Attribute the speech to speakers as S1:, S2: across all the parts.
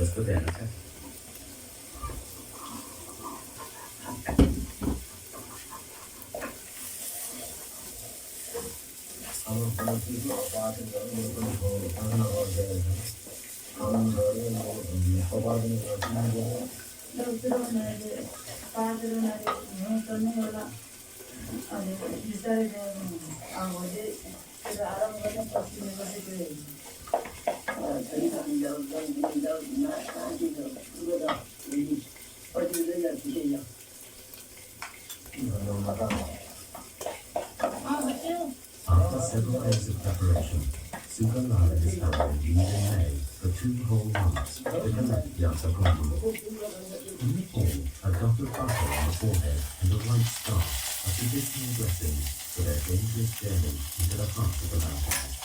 S1: just for their attack. After several days of preparation, Sugalala is held in May for 2 whole months to collect Yasakundu. In the fall, a dot of butter on the forehead and a white star are traditional blessings for their dangerous journey into the heart of the mountains.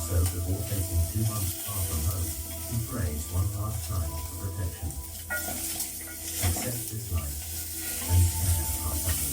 S1: So before taking 2 months far from home, he prays one last time for protection. Accept this life and spare our family.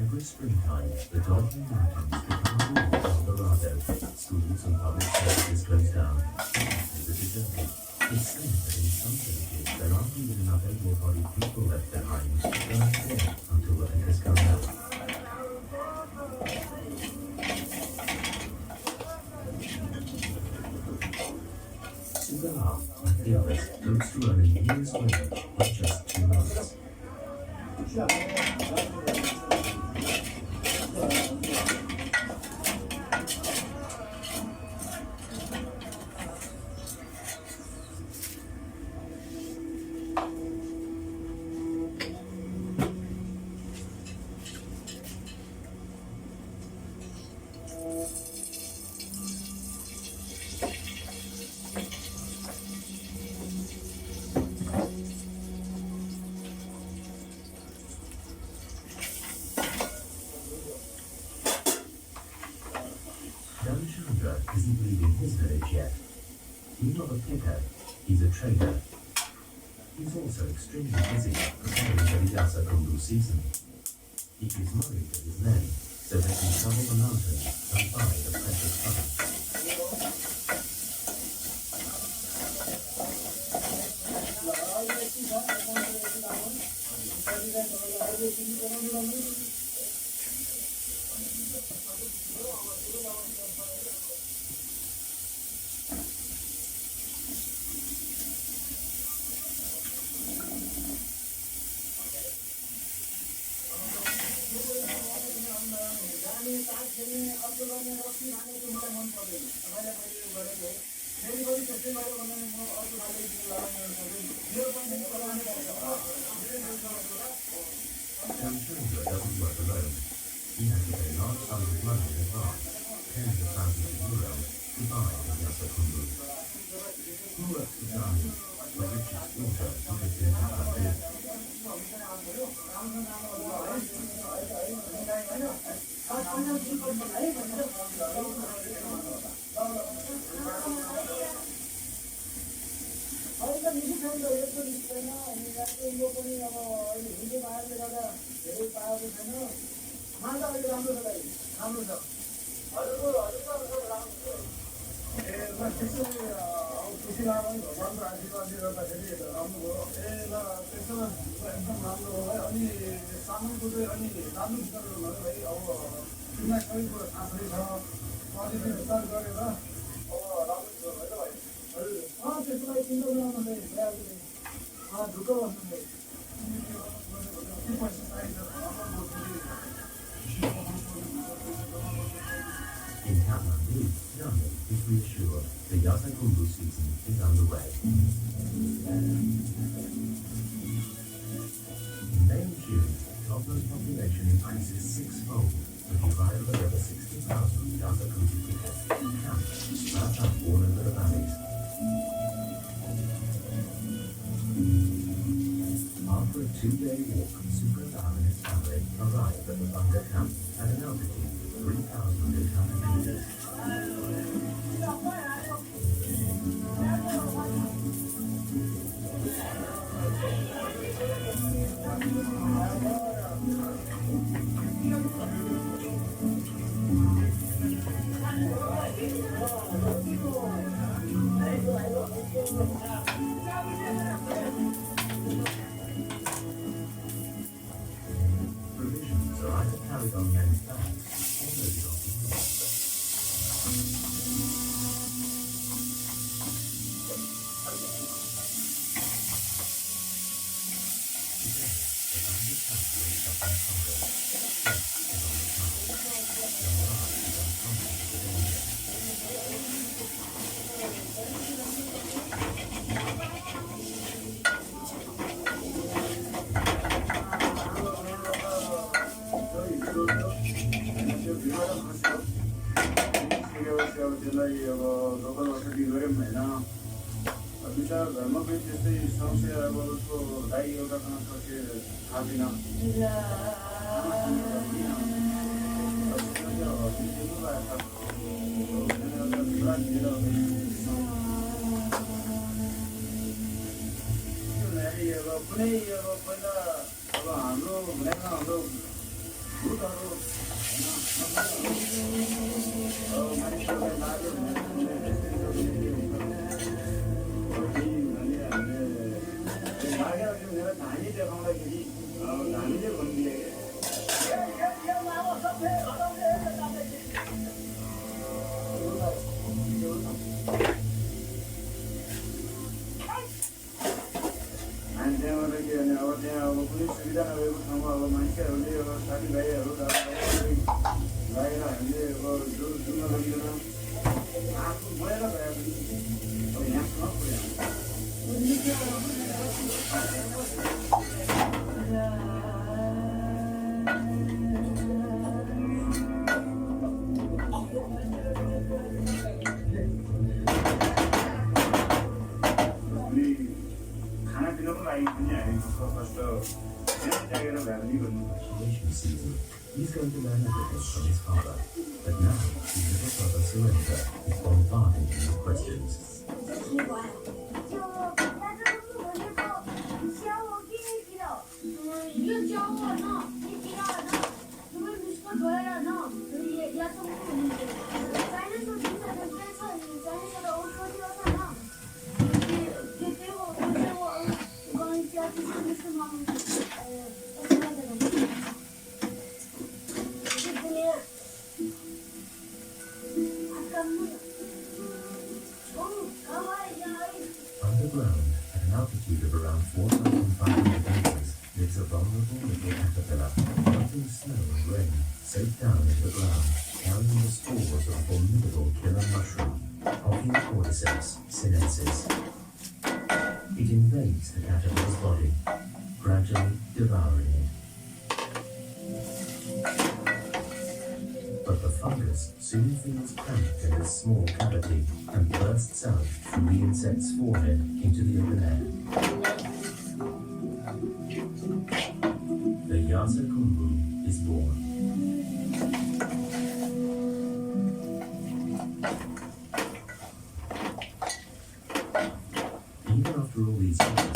S1: Every springtime, the Dolphin Mountains become a rural Eldorado. Schools and public services close down. Visitors journey. It's said that in some villages there aren't even enough able-bodied people left behind to go there until the anchors come out. Sugala, like the others, hopes to earn a year's wage in just 2 months. Isn't leaving his village yet. He's not a picker, he's a trader. He's also extremely busy preparing for the Yasakundu season. He is married to his men so they can travel the mountains and buy the precious butter. Transgender doesn't work alone. He has to pay large sums of money in advance, tens of thousands of euros, to buy the Yasakundu. He works for Charlie, a Richard's daughter who lives in Kathmandu. In Kathmandu, Johnny is reassured the Yasakundu season is underway. In May and June, toddlers' population increases sixfold with the arrival of over 60,000 Yasakundu people. Camps sprout up all over the valleys. After a 2-day walk, Sukandar and his family arrive at the Bunga camp at an altitude of 3,800 meters. Provisions are either carried on men's backs or loaded onto mules. Today, the Bunga camp wakes up in Congo. Death is on the cards. Yamara is unconscious of danger. Initiation season, he's going to learn everything from his father. But now, his little brother Surrender is bombarding him with questions. Underground, at an altitude of around 4,500 meters, lives a vulnerable little caterpillar, melting snow and rain, safe down in the ground, carrying the spores of cordyceps sinensis. It invades the caterpillar's body, gradually devouring it. But the fungus soon feels cramped in this small cavity and bursts out through the insect's forehead into the open air. The Yasa Kumbu is born. Even after all these years,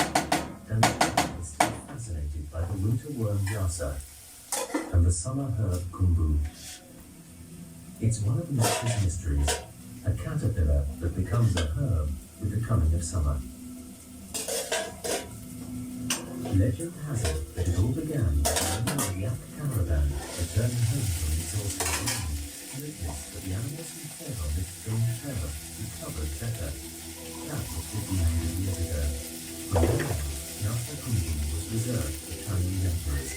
S1: Danilo is still fascinated by the winter worm Yasa and the summer herb Kumbu. It's one of nature's mysteries, a caterpillar that becomes a herb with the coming of summer. Legend has it that it all began when a yak caravan returning home from the exhausted journey witnessed that the animals who fed on this strange feather recovered better. That was 1,500 years ago. From then on, Yasa Kumbu was reserved for Chinese emperors.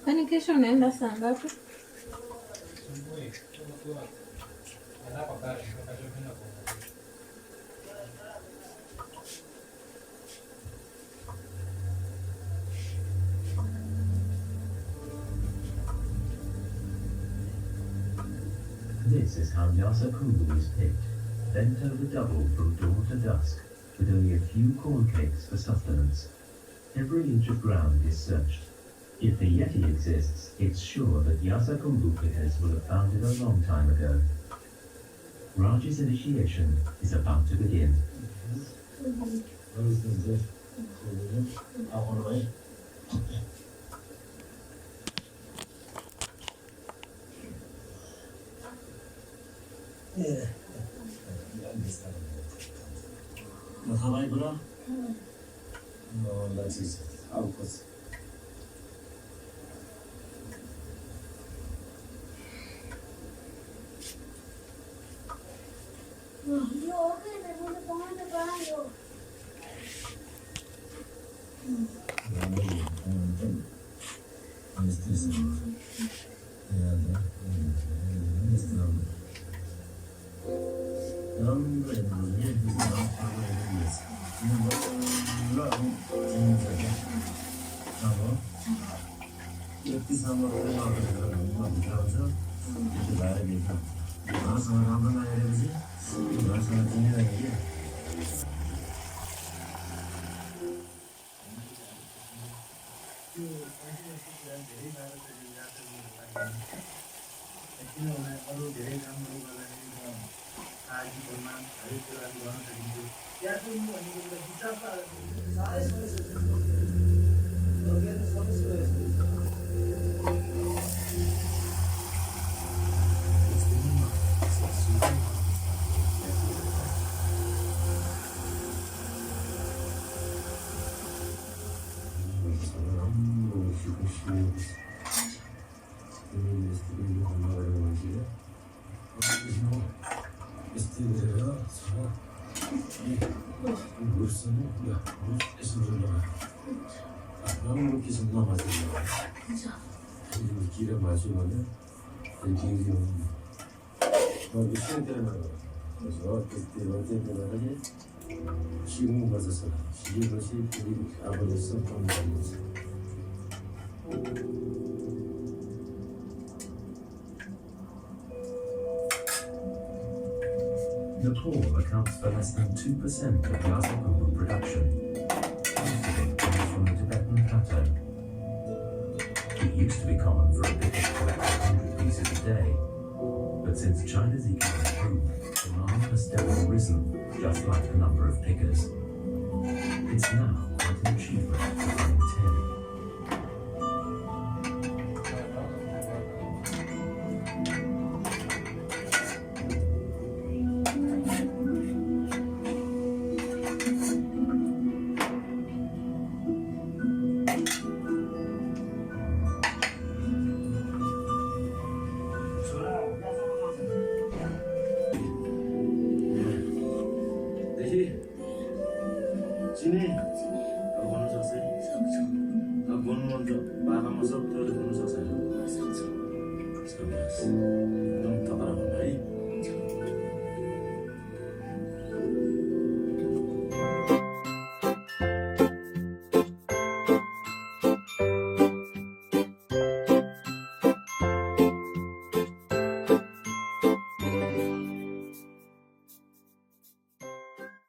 S2: Kwani kesho unaenda saa ngapi?
S1: This is how Yasa Kumbu is picked, bent over double from dawn to dusk, with only a few corn cakes for sustenance. Every inch of ground is searched. If the Yeti exists, it's sure that Yasa Kumbu pickers will have found it a long time ago. Raj's initiation is about to begin.
S2: किनभने अरू धेरै कामहरू गर्दाखेरि म आजीवनमा हरेक कुराहरू गर्न सकिन्थ्यो त्यहाँ चाहिँ म भनेको एउटा विचारता साह्रै
S1: 길에 마시면은 되게 그때 그래서 그때 어쨌든 지금 가서 이것이 우리 아버지 썼던 거지. Nepal accounts for less than 2% of Yasakumba production. Most of it comes from the Tibetan plateau. It used to be common for a picker to collect 100 pieces a day, but since China's economic boom, demand has steadily risen, just like the number of pickers. It's now quite an achievement to find 10.
S2: 지니, 너 번호 적세요? 너 번호 먼저 마감해서 들어도 번호 적세요? 성청. 성청. 너무 더 알아본다.